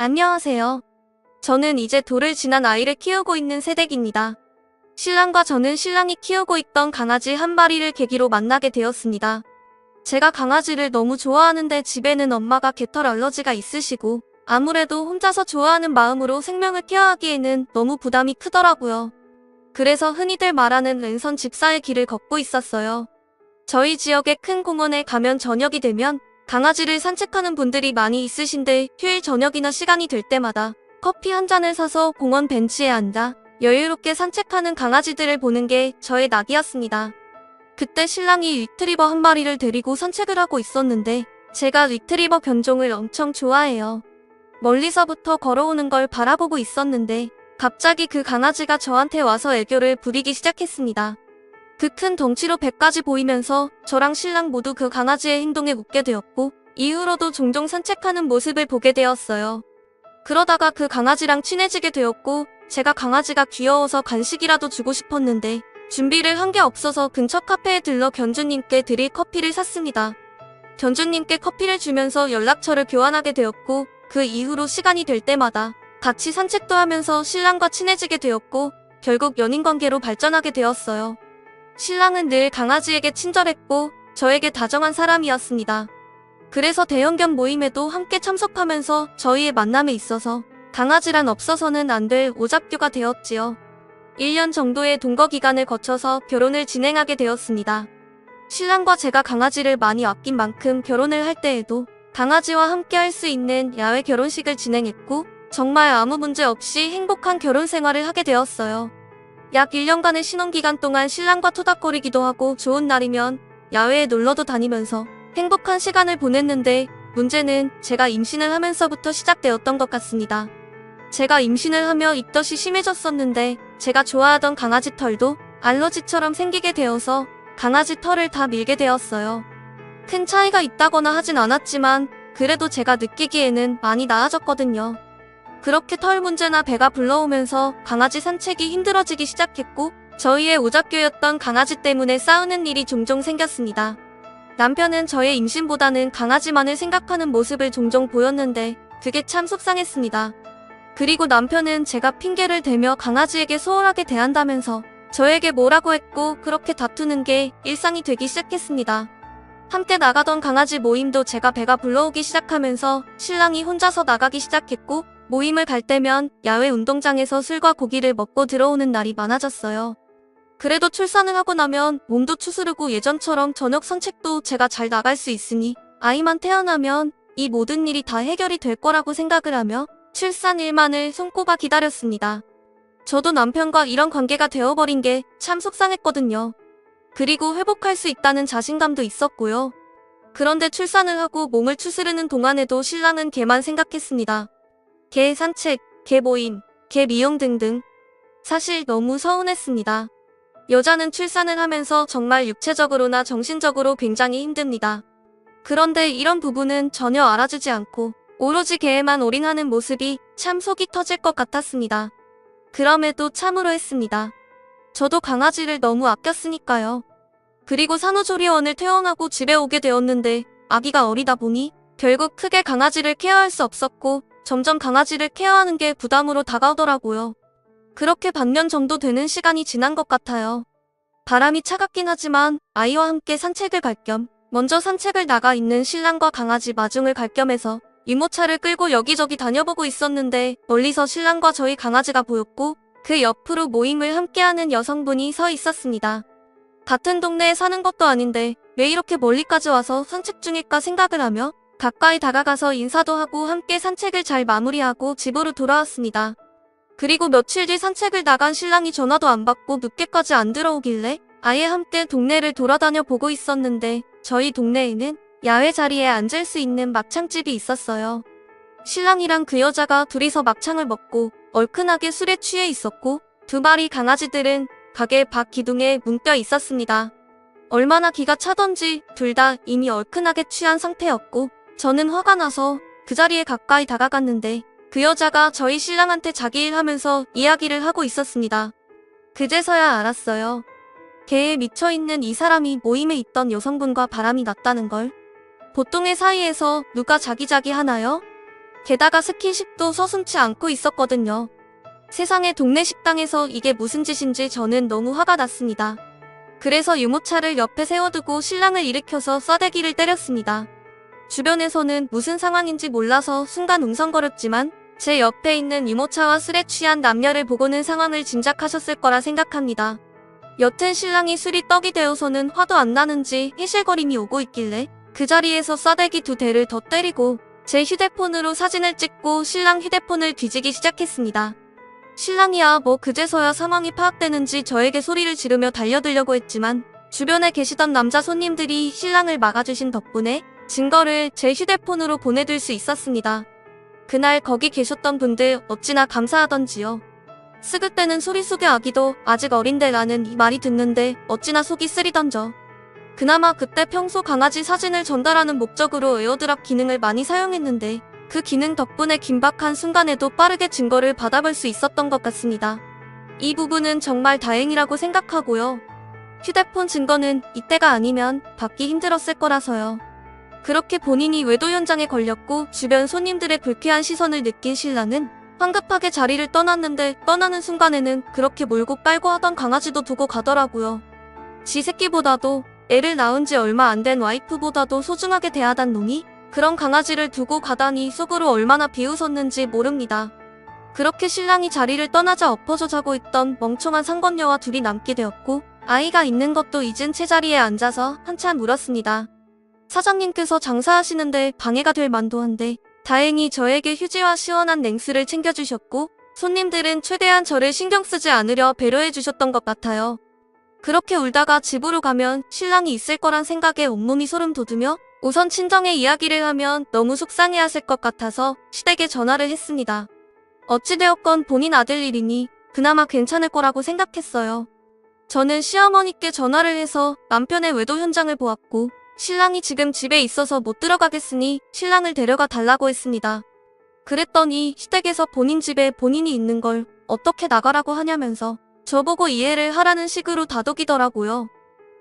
안녕하세요. 저는 이제 돌을 지난 아이를 키우고 있는 새댁입니다. 신랑과 저는 신랑이 키우고 있던 강아지 한 마리를 계기로 만나게 되었습니다. 제가 강아지를 너무 좋아하는데 집에는 엄마가 개털 알러지가 있으시고 아무래도 혼자서 좋아하는 마음으로 생명을 케어하기에는 너무 부담이 크더라고요. 그래서 흔히들 말하는 랜선 집사의 길을 걷고 있었어요. 저희 지역의 큰 공원에 가면 저녁이 되면 강아지를 산책하는 분들이 많이 있으신데 휴일 저녁이나 시간이 될 때마다 커피 한 잔을 사서 공원 벤치에 앉아 여유롭게 산책하는 강아지들을 보는 게 저의 낙이었습니다. 그때 신랑이 리트리버 한 마리를 데리고 산책을 하고 있었는데 제가 리트리버 견종을 엄청 좋아해요. 멀리서부터 걸어오는 걸 바라보고 있었는데 갑자기 그 강아지가 저한테 와서 애교를 부리기 시작했습니다. 그 큰 덩치로 배까지 보이면서 저랑 신랑 모두 그 강아지의 행동에 웃게 되었고 이후로도 종종 산책하는 모습을 보게 되었어요. 그러다가 그 강아지랑 친해지게 되었고 제가 강아지가 귀여워서 간식이라도 주고 싶었는데 준비를 한 게 없어서 근처 카페에 들러 견주님께 드릴 커피를 샀습니다. 견주님께 커피를 주면서 연락처를 교환하게 되었고 그 이후로 시간이 될 때마다 같이 산책도 하면서 신랑과 친해지게 되었고 결국 연인관계로 발전하게 되었어요. 신랑은 늘 강아지에게 친절했고 저에게 다정한 사람이었습니다. 그래서 대형견 모임에도 함께 참석하면서 저희의 만남에 있어서 강아지란 없어서는 안 될 오잡교가 되었지요. 1년 정도의 동거 기간을 거쳐서 결혼을 진행하게 되었습니다. 신랑과 제가 강아지를 많이 아낀 만큼 결혼을 할 때에도 강아지와 함께 할 수 있는 야외 결혼식을 진행했고 정말 아무 문제 없이 행복한 결혼 생활을 하게 되었어요. 약 1년간의 신혼기간 동안 신랑과 토닥거리기도 하고 좋은 날이면 야외에 놀러도 다니면서 행복한 시간을 보냈는데 문제는 제가 임신을 하면서부터 시작되었던 것 같습니다. 제가 임신을 하며 입덧이 심해졌었는데 제가 좋아하던 강아지 털도 알러지처럼 생기게 되어서 강아지 털을 다 밀게 되었어요. 큰 차이가 있다거나 하진 않았지만 그래도 제가 느끼기에는 많이 나아졌거든요. 그렇게 털 문제나 배가 불러오면서 강아지 산책이 힘들어지기 시작했고 저희의 오잡교였던 강아지 때문에 싸우는 일이 종종 생겼습니다. 남편은 저의 임신보다는 강아지만을 생각하는 모습을 종종 보였는데 그게 참 속상했습니다. 그리고 남편은 제가 핑계를 대며 강아지에게 소홀하게 대한다면서 저에게 뭐라고 했고 그렇게 다투는 게 일상이 되기 시작했습니다. 함께 나가던 강아지 모임도 제가 배가 불러오기 시작하면서 신랑이 혼자서 나가기 시작했고 모임을 갈 때면 야외 운동장에서 술과 고기를 먹고 들어오는 날이 많아졌어요. 그래도 출산을 하고 나면 몸도 추스르고 예전처럼 저녁 산책도 제가 잘 나갈 수 있으니 아이만 태어나면 이 모든 일이 다 해결이 될 거라고 생각을 하며 출산일만을 손꼽아 기다렸습니다. 저도 남편과 이런 관계가 되어버린 게 참 속상했거든요. 그리고 회복할 수 있다는 자신감도 있었고요. 그런데 출산을 하고 몸을 추스르는 동안에도 신랑은 개만 생각했습니다. 개 산책, 개 모임, 개 미용 등등. 사실 너무 서운했습니다. 여자는 출산을 하면서 정말 육체적으로나 정신적으로 굉장히 힘듭니다. 그런데 이런 부분은 전혀 알아주지 않고 오로지 개에만 올인하는 모습이 참 속이 터질 것 같았습니다. 그럼에도 참으로 했습니다. 저도 강아지를 너무 아꼈으니까요. 그리고 산후조리원을 퇴원하고 집에 오게 되었는데 아기가 어리다 보니 결국 크게 강아지를 케어할 수 없었고 점점 강아지를 케어하는 게 부담으로 다가오더라고요. 그렇게 반년 정도 되는 시간이 지난 것 같아요. 바람이 차갑긴 하지만 아이와 함께 산책을 갈 겸 먼저 산책을 나가 있는 신랑과 강아지 마중을 갈 겸 해서 유모차를 끌고 여기저기 다녀보고 있었는데 멀리서 신랑과 저희 강아지가 보였고 그 옆으로 모임을 함께하는 여성분이 서 있었습니다. 같은 동네에 사는 것도 아닌데 왜 이렇게 멀리까지 와서 산책 중일까 생각을 하며 가까이 다가가서 인사도 하고 함께 산책을 잘 마무리하고 집으로 돌아왔습니다. 그리고 며칠 뒤 산책을 나간 신랑이 전화도 안 받고 늦게까지 안 들어오길래 아예 함께 동네를 돌아다녀 보고 있었는데 저희 동네에는 야외 자리에 앉을 수 있는 막창집이 있었어요. 신랑이랑 그 여자가 둘이서 막창을 먹고 얼큰하게 술에 취해 있었고 두 마리 강아지들은 가게 밖 기둥에 뭉떠 있었습니다. 얼마나 기가 차던지 둘 다 이미 얼큰하게 취한 상태였고 저는 화가 나서 그 자리에 가까이 다가갔는데 그 여자가 저희 신랑한테 자기 일 하면서 이야기를 하고 있었습니다. 그제서야 알았어요. 개에 미쳐있는 이 사람이 모임에 있던 여성분과 바람이 났다는 걸. 보통의 사이에서 누가 자기자기 하나요? 게다가 스킨십도 서슴지 않고 있었거든요. 세상에 동네 식당에서 이게 무슨 짓인지 저는 너무 화가 났습니다. 그래서 유모차를 옆에 세워두고 신랑을 일으켜서 싸대기를 때렸습니다. 주변에서는 무슨 상황인지 몰라서 순간 웅성거렸지만 제 옆에 있는 유모차와 술에 취한 남녀를 보고는 상황을 짐작하셨을 거라 생각합니다. 여튼 신랑이 술이 떡이 되어서는 화도 안 나는지 해실거림이 오고 있길래 그 자리에서 싸대기 2대를 더 때리고 제 휴대폰으로 사진을 찍고 신랑 휴대폰을 뒤지기 시작했습니다. 신랑이야 뭐 그제서야 상황이 파악되는지 저에게 소리를 지르며 달려들려고 했지만 주변에 계시던 남자 손님들이 신랑을 막아주신 덕분에 증거를 제 휴대폰으로 보내둘 수 있었습니다. 그날 거기 계셨던 분들 어찌나 감사하던지요. 스그때는 소리 속의 아기도 아직 어린데 라는 이 말이 듣는데 어찌나 속이 쓰리던져. 그나마 그때 평소 강아지 사진을 전달하는 목적으로 에어드랍 기능을 많이 사용했는데 그 기능 덕분에 긴박한 순간에도 빠르게 증거를 받아볼 수 있었던 것 같습니다. 이 부분은 정말 다행이라고 생각하고요. 휴대폰 증거는 이때가 아니면 받기 힘들었을 거라서요. 그렇게 본인이 외도 현장에 걸렸고 주변 손님들의 불쾌한 시선을 느낀 신랑은 황급하게 자리를 떠났는데 떠나는 순간에는 그렇게 몰고 빨고 하던 강아지도 두고 가더라고요. 지 새끼보다도 애를 낳은 지 얼마 안 된 와이프보다도 소중하게 대하던 놈이 그런 강아지를 두고 가다니 속으로 얼마나 비웃었는지 모릅니다. 그렇게 신랑이 자리를 떠나자 엎어져 자고 있던 멍청한 상건녀와 둘이 남게 되었고 아이가 있는 것도 잊은 채 자리에 앉아서 한참 울었습니다. 사장님께서 장사하시는데 방해가 될 만도 한데 다행히 저에게 휴지와 시원한 냉수를 챙겨주셨고 손님들은 최대한 저를 신경 쓰지 않으려 배려해 주셨던 것 같아요. 그렇게 울다가 집으로 가면 신랑이 있을 거란 생각에 온몸이 소름 돋으며 우선 친정에 이야기를 하면 너무 속상해하실 것 같아서 시댁에 전화를 했습니다. 어찌되었건 본인 아들 일이니 그나마 괜찮을 거라고 생각했어요. 저는 시어머니께 전화를 해서 남편의 외도 현장을 보았고 신랑이 지금 집에 있어서 못 들어가겠으니 신랑을 데려가 달라고 했습니다. 그랬더니 시댁에서 본인 집에 본인이 있는 걸 어떻게 나가라고 하냐면서 저보고 이해를 하라는 식으로 다독이더라고요.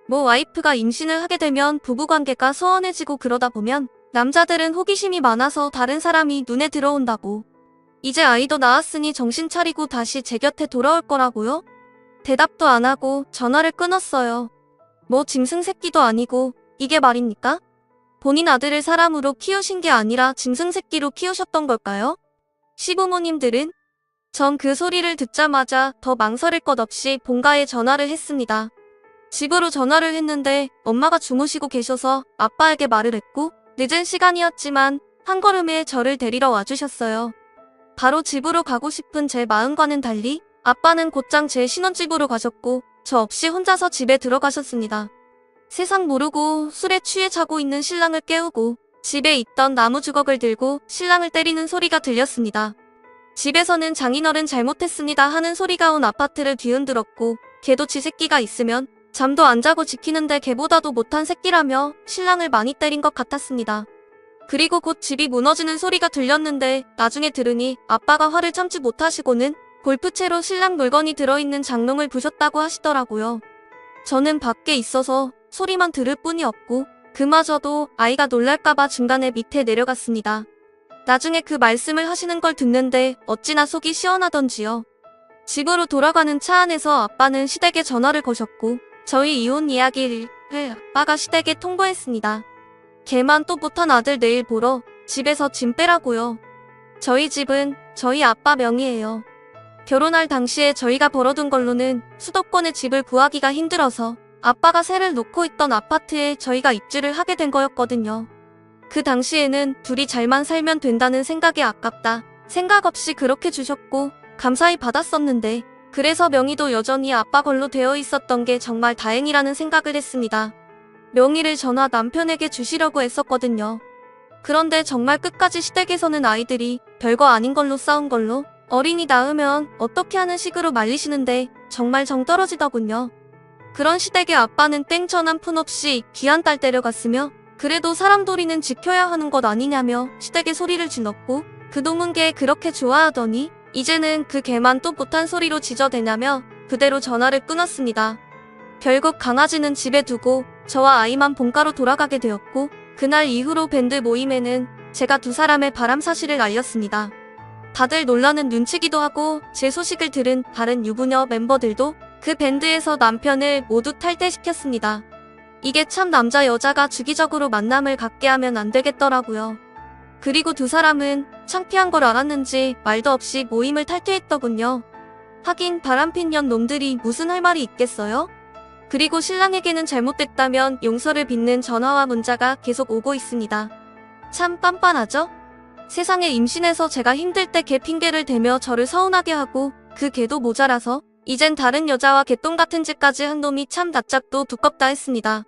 뭐 와이프가 임신을 하게 되면 부부관계가 소원해지고 그러다 보면 남자들은 호기심이 많아서 다른 사람이 눈에 들어온다고. 이제 아이도 낳았으니 정신 차리고 다시 제 곁에 돌아올 거라고요? 대답도 안 하고 전화를 끊었어요. 뭐 짐승 새끼도 아니고 이게 말입니까? 본인 아들을 사람으로 키우신 게 아니라 짐승 새끼로 키우셨던 걸까요? 시부모님들은? 전 그 소리를 듣자마자 더 망설일 것 없이 본가에 전화를 했습니다. 집으로 전화를 했는데 엄마가 주무시고 계셔서 아빠에게 말을 했고 늦은 시간이었지만 한 걸음에 저를 데리러 와주셨어요. 바로 집으로 가고 싶은 제 마음과는 달리 아빠는 곧장 제 신혼집으로 가셨고 저 없이 혼자서 집에 들어가셨습니다. 세상 모르고 술에 취해 자고 있는 신랑을 깨우고 집에 있던 나무 주걱을 들고 신랑을 때리는 소리가 들렸습니다. 집에서는 장인어른 잘못했습니다 하는 소리가 온 아파트를 뒤흔들었고 개도 지 새끼가 있으면 잠도 안 자고 지키는데 개보다도 못한 새끼라며 신랑을 많이 때린 것 같았습니다. 그리고 곧 집이 무너지는 소리가 들렸는데 나중에 들으니 아빠가 화를 참지 못하시고는 골프채로 신랑 물건이 들어있는 장롱을 부셨다고 하시더라고요. 저는 밖에 있어서 소리만 들을 뿐이었고 그마저도 아이가 놀랄까봐 중간에 밑에 내려갔습니다. 나중에 그 말씀을 하시는 걸 듣는데 어찌나 속이 시원하던지요. 집으로 돌아가는 차 안에서 아빠는 시댁에 전화를 거셨고 저희 이혼 이야기를 아빠가 시댁에 통보했습니다. 걔만 또 못한 아들 내일 보러 집에서 짐 빼라고요. 저희 집은 저희 아빠 명의예요. 결혼할 당시에 저희가 벌어둔 걸로는 수도권에 집을 구하기가 힘들어서 아빠가 세를 놓고 있던 아파트에 저희가 입주를 하게 된 거였거든요. 그 당시에는 둘이 잘만 살면 된다는 생각에 아깝다 생각 없이 그렇게 주셨고 감사히 받았었는데 그래서 명의도 여전히 아빠 걸로 되어 있었던 게 정말 다행이라는 생각을 했습니다. 명의를 저나 남편에게 주시려고 했었거든요. 그런데 정말 끝까지 시댁에서는 아이들이 별거 아닌 걸로 싸운 걸로 어린이 낳으면 어떻게 하는 식으로 말리시는데 정말 정 떨어지더군요. 그런 시댁의 아빠는 땡전 한 푼 없이 귀한 딸 데려갔으며 그래도 사람 도리는 지켜야 하는 것 아니냐며 시댁에 소리를 질렀고 그동은 개 그렇게 좋아하더니 이제는 그 개만 또 못한 소리로 지저대냐며 그대로 전화를 끊었습니다. 결국 강아지는 집에 두고 저와 아이만 본가로 돌아가게 되었고 그날 이후로 밴드 모임에는 제가 두 사람의 바람 사실을 알렸습니다. 다들 놀라는 눈치기도 하고 제 소식을 들은 다른 유부녀 멤버들도 그 밴드에서 남편을 모두 탈퇴시켰습니다. 이게 참 남자 여자가 주기적으로 만남을 갖게 하면 안 되겠더라고요. 그리고 두 사람은 창피한 걸 알았는지 말도 없이 모임을 탈퇴했더군요. 하긴 바람핀 년 놈들이 무슨 할 말이 있겠어요? 그리고 신랑에게는 잘못됐다면 용서를 빚는 전화와 문자가 계속 오고 있습니다. 참 빤빤하죠? 세상에 임신해서 제가 힘들 때 걔 핑계를 대며 저를 서운하게 하고 그 걔도 모자라서 이젠 다른 여자와 개똥 같은 짓까지 한 놈이 참 낯짝도 두껍다 했습니다.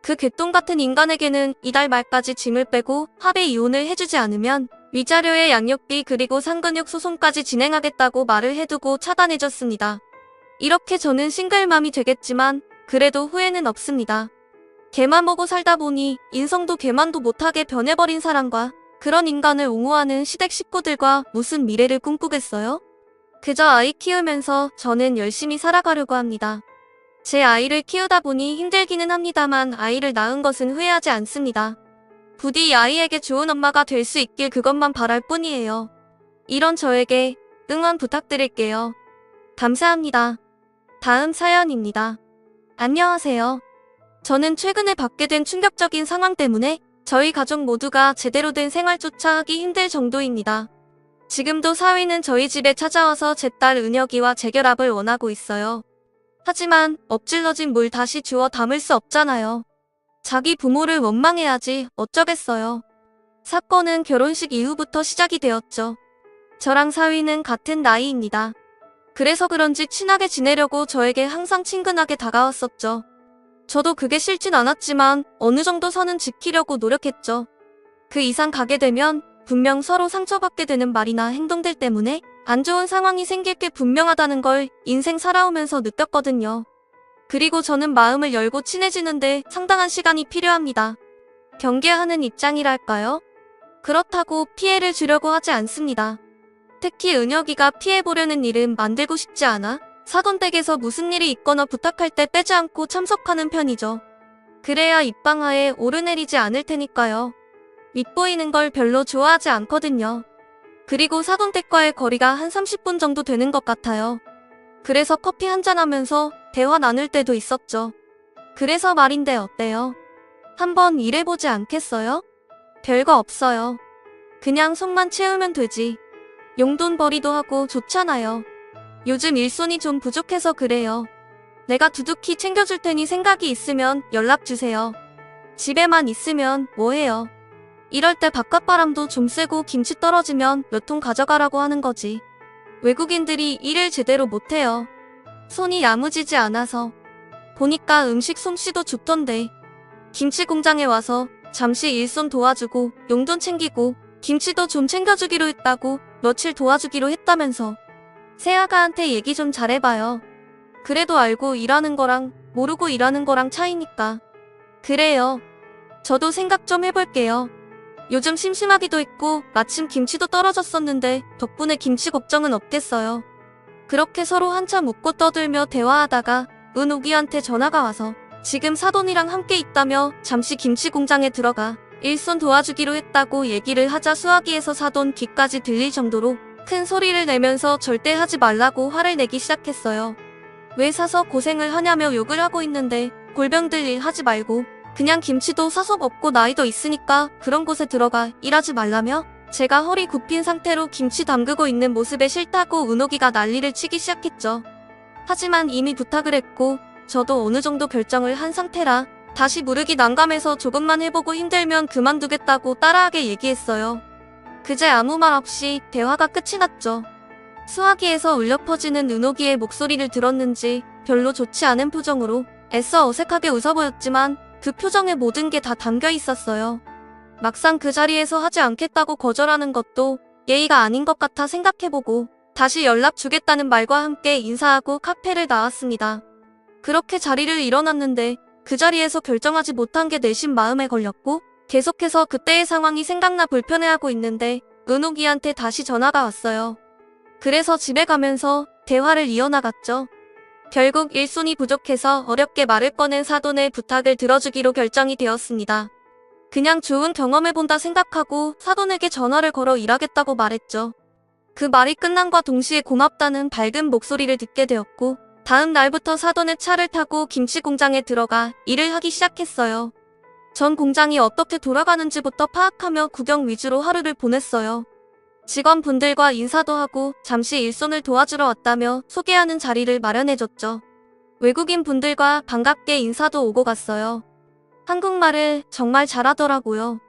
그 개똥 같은 인간에게는 이달 말까지 짐을 빼고 합의 이혼을 해주지 않으면 위자료의 양육비 그리고 상근육 소송까지 진행하겠다고 말을 해두고 차단해줬습니다. 이렇게 저는 싱글맘이 되겠지만 그래도 후회는 없습니다. 개만 보고 살다 보니 인성도 개만도 못하게 변해버린 사람과 그런 인간을 옹호하는 시댁 식구들과 무슨 미래를 꿈꾸겠어요? 그저 아이 키우면서 저는 열심히 살아가려고 합니다. 제 아이를 키우다 보니 힘들기는 합니다만 아이를 낳은 것은 후회하지 않습니다. 부디 아이에게 좋은 엄마가 될 수 있길 그것만 바랄 뿐이에요. 이런 저에게 응원 부탁드릴게요. 감사합니다. 다음 사연입니다. 안녕하세요. 저는 최근에 받게 된 충격적인 상황 때문에 저희 가족 모두가 제대로 된 생활조차 하기 힘들 정도입니다. 지금도 사위는 저희 집에 찾아와서 제 딸 은혁이와 재결합을 원하고 있어요. 하지만 엎질러진 물 다시 주워 담을 수 없잖아요. 자기 부모를 원망해야지 어쩌겠어요. 사건은 결혼식 이후부터 시작이 되었죠. 저랑 사위는 같은 나이입니다. 그래서 그런지 친하게 지내려고 저에게 항상 친근하게 다가왔었죠. 저도 그게 싫진 않았지만 어느 정도 선은 지키려고 노력했죠. 그 이상 가게 되면 분명 서로 상처받게 되는 말이나 행동들 때문에 안 좋은 상황이 생길 게 분명하다는 걸 인생 살아오면서 느꼈거든요. 그리고 저는 마음을 열고 친해지는데 상당한 시간이 필요합니다. 경계하는 입장이랄까요? 그렇다고 피해를 주려고 하지 않습니다. 특히 은혁이가 피해보려는 일은 만들고 싶지 않아 사돈댁에서 무슨 일이 있거나 부탁할 때 빼지 않고 참석하는 편이죠. 그래야 입방아에 오르내리지 않을 테니까요. 윗보이는 걸 별로 좋아하지 않거든요. 그리고 사돈댁과의 거리가 한 30분 정도 되는 것 같아요. 그래서 커피 한잔 하면서 대화 나눌 때도 있었죠. 그래서 말인데 어때요? 한번 일해보지 않겠어요? 별거 없어요. 그냥 속만 채우면 되지. 용돈벌이도 하고 좋잖아요. 요즘 일손이 좀 부족해서 그래요. 내가 두둑히 챙겨줄 테니 생각이 있으면 연락주세요. 집에만 있으면 뭐해요? 이럴 때 바깥바람도 좀 쐬고 김치 떨어지면 몇 통 가져가라고 하는 거지. 외국인들이 일을 제대로 못해요. 손이 야무지지 않아서. 보니까 음식 솜씨도 좋던데. 김치 공장에 와서 잠시 일손 도와주고 용돈 챙기고 김치도 좀 챙겨주기로 했다고 며칠 도와주기로 했다면서. 새아가한테 얘기 좀 잘해봐요. 그래도 알고 일하는 거랑 모르고 일하는 거랑 차이니까. 그래요. 저도 생각 좀 해볼게요. 요즘 심심하기도 했고 마침 김치도 떨어졌었는데 덕분에 김치 걱정은 없겠어요. 그렇게 서로 한참 웃고 떠들며 대화하다가 은옥이한테 전화가 와서 지금 사돈이랑 함께 있다며 잠시 김치 공장에 들어가 일손 도와주기로 했다고 얘기를 하자 수화기에서 사돈 귀까지 들릴 정도로 큰 소리를 내면서 절대 하지 말라고 화를 내기 시작했어요. 왜 사서 고생을 하냐며 욕을 하고 있는데 골병들 일 하지 말고 그냥 김치도 사서 먹고 나이도 있으니까 그런 곳에 들어가 일하지 말라며 제가 허리 굽힌 상태로 김치 담그고 있는 모습에 싫다고 은옥이가 난리를 치기 시작했죠. 하지만 이미 부탁을 했고 저도 어느 정도 결정을 한 상태라 다시 무르기 난감해서 조금만 해보고 힘들면 그만두겠다고 따라하게 얘기했어요. 그제 아무 말 없이 대화가 끝이 났죠. 수화기에서 울려 퍼지는 은옥이의 목소리를 들었는지 별로 좋지 않은 표정으로 애써 어색하게 웃어 보였지만 그 표정에 모든 게 다 담겨 있었어요. 막상 그 자리에서 하지 않겠다고 거절하는 것도 예의가 아닌 것 같아 생각해보고 다시 연락 주겠다는 말과 함께 인사하고 카페를 나왔습니다. 그렇게 자리를 일어났는데 그 자리에서 결정하지 못한 게 내심 마음에 걸렸고 계속해서 그때의 상황이 생각나 불편해하고 있는데 은옥이한테 다시 전화가 왔어요. 그래서 집에 가면서 대화를 이어나갔죠. 결국 일손이 부족해서 어렵게 말을 꺼낸 사돈의 부탁을 들어주기로 결정이 되었습니다. 그냥 좋은 경험해본다 생각하고 사돈에게 전화를 걸어 일하겠다고 말했죠. 그 말이 끝남과 동시에 고맙다는 밝은 목소리를 듣게 되었고 다음 날부터 사돈의 차를 타고 김치 공장에 들어가 일을 하기 시작했어요. 전 공장이 어떻게 돌아가는지부터 파악하며 구경 위주로 하루를 보냈어요. 직원분들과 인사도 하고 잠시 일손을 도와주러 왔다며 소개하는 자리를 마련해줬죠. 외국인 분들과 반갑게 인사도 오고 갔어요. 한국말을 정말 잘하더라고요.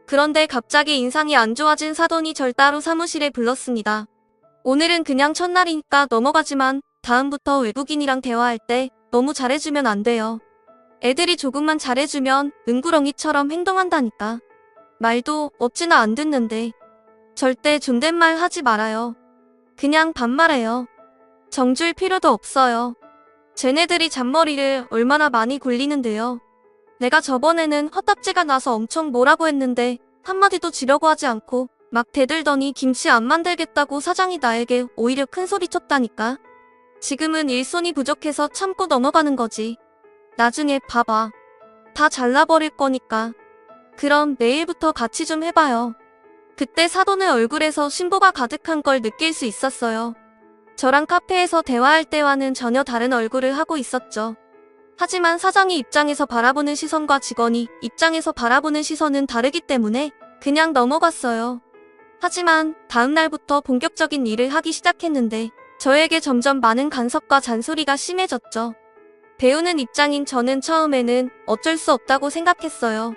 그런데 갑자기 인상이 안 좋아진 사돈이 절 따로 사무실에 불렀습니다. 오늘은 그냥 첫날이니까 넘어가지만 다음부터 외국인이랑 대화할 때 너무 잘해주면 안 돼요. 애들이 조금만 잘해주면 은구렁이처럼 행동한다니까. 말도 어찌나 안 듣는데. 절대 존댓말 하지 말아요. 그냥 반말해요. 정줄 필요도 없어요. 쟤네들이 잔머리를 얼마나 많이 굴리는데요. 내가 저번에는 헛딱지가 나서 엄청 뭐라고 했는데 한마디도 지려고 하지 않고 막 대들더니 김치 안 만들겠다고 사장이 나에게 오히려 큰 소리 쳤다니까. 지금은 일손이 부족해서 참고 넘어가는 거지. 나중에 봐봐. 다 잘라버릴 거니까. 그럼 내일부터 같이 좀 해봐요. 그때 사돈의 얼굴에서 신보가 가득한 걸 느낄 수 있었어요. 저랑 카페에서 대화할 때와는 전혀 다른 얼굴을 하고 있었죠. 하지만 사장이 입장에서 바라보는 시선과 직원이 입장에서 바라보는 시선은 다르기 때문에 그냥 넘어갔어요. 하지만 다음 날부터 본격적인 일을 하기 시작했는데 저에게 점점 많은 간섭과 잔소리가 심해졌죠. 배우는 입장인 저는 처음에는 어쩔 수 없다고 생각했어요.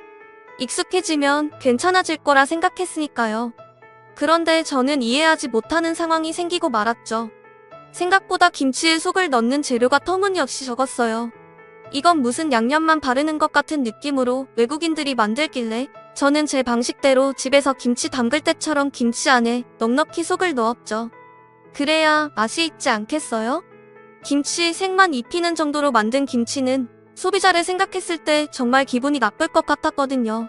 익숙해지면 괜찮아질 거라 생각했으니까요. 그런데 저는 이해하지 못하는 상황이 생기고 말았죠. 생각보다 김치에 속을 넣는 재료가 터무니없이 적었어요. 이건 무슨 양념만 바르는 것 같은 느낌으로 외국인들이 만들길래 저는 제 방식대로 집에서 김치 담글 때처럼 김치 안에 넉넉히 속을 넣었죠. 그래야 맛이 있지 않겠어요? 김치 색만 입히는 정도로 만든 김치는 소비자를 생각했을 때 정말 기분이 나쁠 것 같았거든요.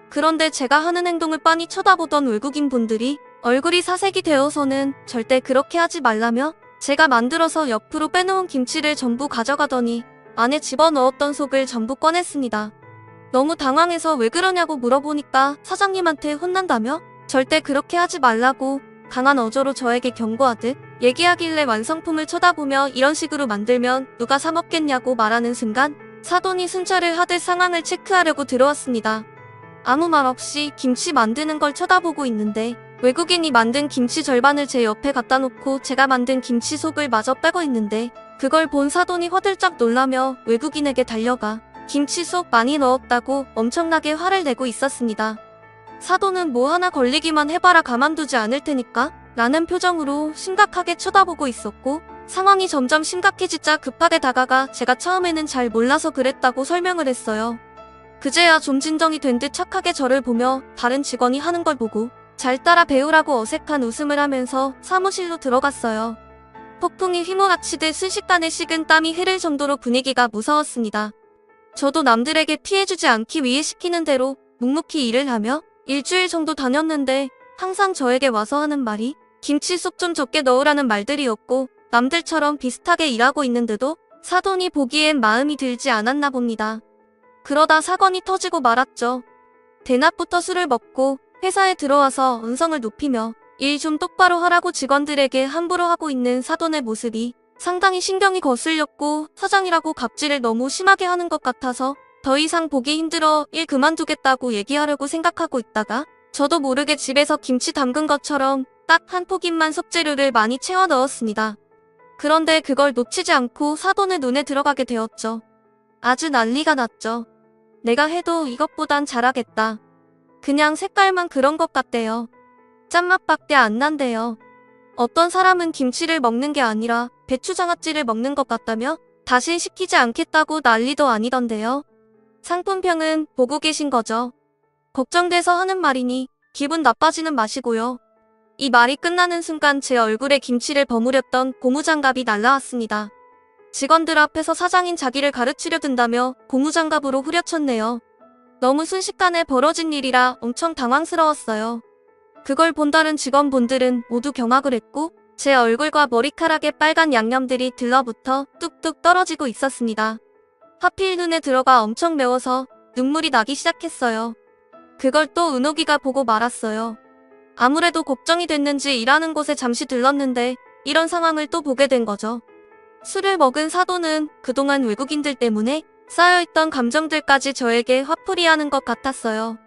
그런데 제가 하는 행동을 빤히 쳐다보던 외국인 분들이 얼굴이 사색이 되어서는 절대 그렇게 하지 말라며 제가 만들어서 옆으로 빼놓은 김치를 전부 가져가더니 안에 집어넣었던 속을 전부 꺼냈습니다. 너무 당황해서 왜 그러냐고 물어보니까 사장님한테 혼난다며 절대 그렇게 하지 말라고 강한 어조로 저에게 경고하듯 얘기하길래 완성품을 쳐다보며 이런 식으로 만들면 누가 사 먹겠냐고 말하는 순간 사돈이 순찰을 하듯 상황을 체크하려고 들어왔습니다. 아무 말 없이 김치 만드는 걸 쳐다보고 있는데 외국인이 만든 김치 절반을 제 옆에 갖다 놓고 제가 만든 김치 속을 마저 빼고 있는데 그걸 본 사돈이 화들짝 놀라며 외국인에게 달려가 김치 속 많이 넣었다고 엄청나게 화를 내고 있었습니다. 사돈은 뭐 하나 걸리기만 해봐라 가만두지 않을 테니까 라는 표정으로 심각하게 쳐다보고 있었고 상황이 점점 심각해지자 급하게 다가가 제가 처음에는 잘 몰라서 그랬다고 설명을 했어요. 그제야 좀 진정이 된 듯 착하게 저를 보며 다른 직원이 하는 걸 보고 잘 따라 배우라고 어색한 웃음을 하면서 사무실로 들어갔어요. 폭풍이 휘몰아치듯 순식간에 식은 땀이 흐를 정도로 분위기가 무서웠습니다. 저도 남들에게 피해주지 않기 위해 시키는 대로 묵묵히 일을 하며 일주일 정도 다녔는데 항상 저에게 와서 하는 말이 김치 속 좀 적게 넣으라는 말들이었고 남들처럼 비슷하게 일하고 있는데도 사돈이 보기엔 마음이 들지 않았나 봅니다. 그러다 사건이 터지고 말았죠. 대낮부터 술을 먹고 회사에 들어와서 음성을 높이며 일 좀 똑바로 하라고 직원들에게 함부로 하고 있는 사돈의 모습이 상당히 신경이 거슬렸고 사장이라고 갑질을 너무 심하게 하는 것 같아서 더 이상 보기 힘들어 일 그만두겠다고 얘기하려고 생각하고 있다가 저도 모르게 집에서 김치 담근 것처럼 딱 한 포기만 속재료를 많이 채워 넣었습니다. 그런데 그걸 놓치지 않고 사돈의 눈에 들어가게 되었죠. 아주 난리가 났죠. 내가 해도 이것보단 잘하겠다. 그냥 색깔만 그런 것 같대요. 짠맛밖에 안 난대요. 어떤 사람은 김치를 먹는 게 아니라 배추장아찌를 먹는 것 같다며 다신 시키지 않겠다고 난리도 아니던데요. 상품평은 보고 계신 거죠. 걱정돼서 하는 말이니 기분 나빠지는 마시고요. 이 말이 끝나는 순간 제 얼굴에 김치를 버무렸던 고무장갑이 날라왔습니다. 직원들 앞에서 사장인 자기를 가르치려 든다며 고무장갑으로 후려쳤네요. 너무 순식간에 벌어진 일이라 엄청 당황스러웠어요. 그걸 본 다른 직원분들은 모두 경악을 했고 제 얼굴과 머리카락에 빨간 양념들이 들러붙어 뚝뚝 떨어지고 있었습니다. 하필 눈에 들어가 엄청 매워서 눈물이 나기 시작했어요. 그걸 또 은옥이가 보고 말았어요. 아무래도 걱정이 됐는지 일하는 곳에 잠시 들렀는데 이런 상황을 또 보게 된 거죠. 술을 먹은 사돈은 그동안 외국인들 때문에 쌓여있던 감정들까지 저에게 화풀이하는 것 같았어요.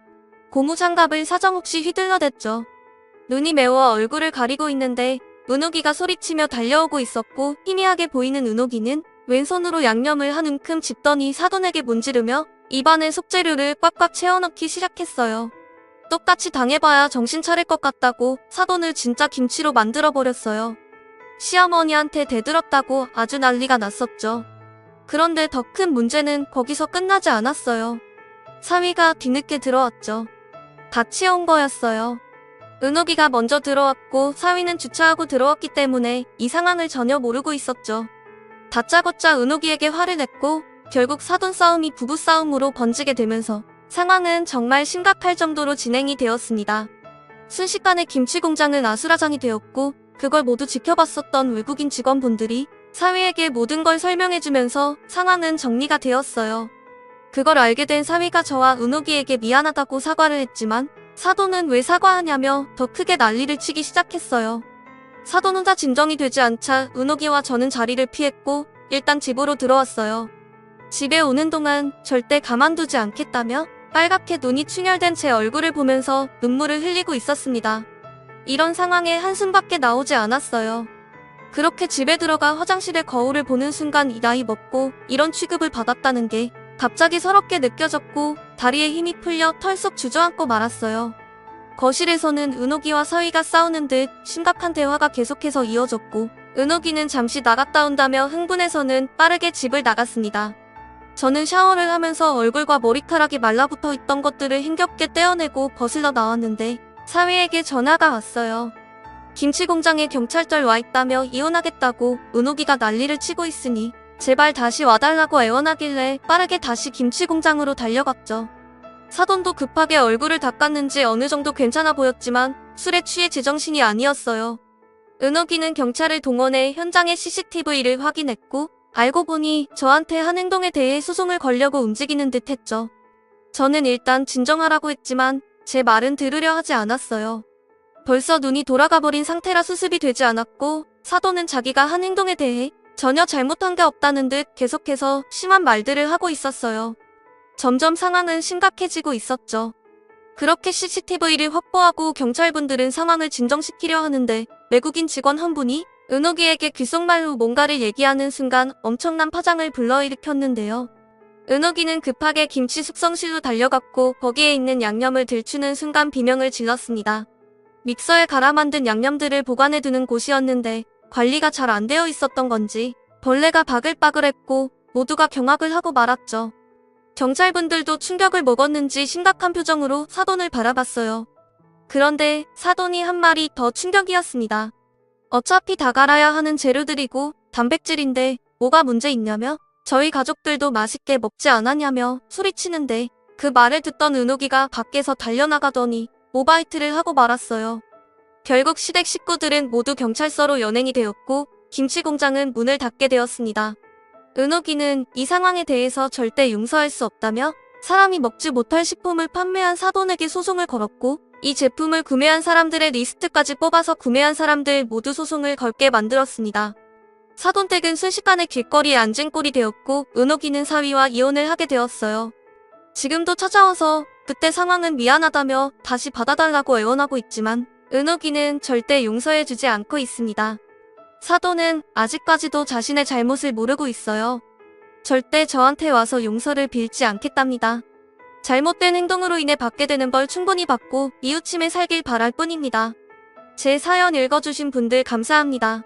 고무장갑을 사정없이 휘둘러댔죠. 눈이 매워 얼굴을 가리고 있는데 은옥이가 소리치며 달려오고 있었고 희미하게 보이는 은옥이는 왼손으로 양념을 한 움큼 집더니 사돈에게 문지르며 입안에 속재료를 꽉꽉 채워넣기 시작했어요. 똑같이 당해봐야 정신 차릴 것 같다고 사돈을 진짜 김치로 만들어버렸어요. 시어머니한테 대들었다고 아주 난리가 났었죠. 그런데 더 큰 문제는 거기서 끝나지 않았어요. 사위가 뒤늦게 들어왔죠. 다 치워온 거였어요. 은옥이가 먼저 들어왔고 사위는 주차하고 들어왔기 때문에 이 상황을 전혀 모르고 있었죠. 다짜고짜 은옥이에게 화를 냈고 결국 사돈 싸움이 부부싸움으로 번지게 되면서 상황은 정말 심각할 정도로 진행이 되었습니다. 순식간에 김치 공장은 아수라장이 되었고 그걸 모두 지켜봤었던 외국인 직원분들이 사위에게 모든 걸 설명해주면서 상황은 정리가 되었어요. 그걸 알게 된 사위가 저와 은옥이에게 미안하다고 사과를 했지만 사돈은 왜 사과하냐며 더 크게 난리를 치기 시작했어요. 사돈 혼자 진정이 되지 않자 은옥이와 저는 자리를 피했고 일단 집으로 들어왔어요. 집에 오는 동안 절대 가만두지 않겠다며 빨갛게 눈이 충혈된 제 얼굴을 보면서 눈물을 흘리고 있었습니다. 이런 상황에 한숨밖에 나오지 않았어요. 그렇게 집에 들어가 화장실의 거울을 보는 순간 이 나이 먹고 이런 취급을 받았다는 게 갑자기 서럽게 느껴졌고 다리에 힘이 풀려 털썩 주저앉고 말았어요. 거실에서는 은옥이와 사위가 싸우는 듯 심각한 대화가 계속해서 이어졌고 은옥이는 잠시 나갔다 온다며 흥분해서는 빠르게 집을 나갔습니다. 저는 샤워를 하면서 얼굴과 머리카락이 말라붙어 있던 것들을 힘겹게 떼어내고 거슬러 나왔는데 사위에게 전화가 왔어요. 김치 공장에 경찰들 와 있다며 이혼하겠다고 은옥이가 난리를 치고 있으니 제발 다시 와달라고 애원하길래 빠르게 다시 김치 공장으로 달려갔죠. 사돈도 급하게 얼굴을 닦았는지 어느 정도 괜찮아 보였지만 술에 취해 제정신이 아니었어요. 은옥이는 경찰을 동원해 현장의 CCTV를 확인했고 알고 보니 저한테 한 행동에 대해 소송을 걸려고 움직이는 듯 했죠. 저는 일단 진정하라고 했지만 제 말은 들으려 하지 않았어요. 벌써 눈이 돌아가 버린 상태라 수습이 되지 않았고 사돈은 자기가 한 행동에 대해 전혀 잘못한 게 없다는 듯 계속해서 심한 말들을 하고 있었어요. 점점 상황은 심각해지고 있었죠. 그렇게 CCTV를 확보하고 경찰분들은 상황을 진정시키려 하는데 외국인 직원 한 분이 은옥이에게 귓속말로 뭔가를 얘기하는 순간 엄청난 파장을 불러일으켰는데요. 은옥이는 급하게 김치 숙성실로 달려갔고 거기에 있는 양념을 들추는 순간 비명을 질렀습니다. 믹서에 갈아 만든 양념들을 보관해두는 곳이었는데 관리가 잘 안 되어 있었던 건지 벌레가 바글바글했고 모두가 경악을 하고 말았죠. 경찰분들도 충격을 먹었는지 심각한 표정으로 사돈을 바라봤어요. 그런데 사돈이 한 말이 더 충격이었습니다. 어차피 다 갈아야 하는 재료들이고 단백질인데 뭐가 문제 있냐며 저희 가족들도 맛있게 먹지 않았냐며 소리치는데 그 말을 듣던 은옥이가 밖에서 달려나가더니 모바이트를 하고 말았어요. 결국 시댁 식구들은 모두 경찰서로 연행이 되었고 김치 공장은 문을 닫게 되었습니다. 은옥이는 이 상황에 대해서 절대 용서할 수 없다며 사람이 먹지 못할 식품을 판매한 사돈에게 소송을 걸었고 이 제품을 구매한 사람들의 리스트까지 뽑아서 구매한 사람들 모두 소송을 걸게 만들었습니다. 사돈 댁은 순식간에 길거리에 앉은 꼴이 되었고 은옥이는 사위와 이혼을 하게 되었어요. 지금도 찾아와서 그때 상황은 미안하다며 다시 받아달라고 애원하고 있지만 은옥이는 절대 용서해주지 않고 있습니다. 사돈은 아직까지도 자신의 잘못을 모르고 있어요. 절대 저한테 와서 용서를 빌지 않겠답니다. 잘못된 행동으로 인해 받게 되는 벌 충분히 받고 이웃침에 살길 바랄 뿐입니다. 제 사연 읽어주신 분들 감사합니다.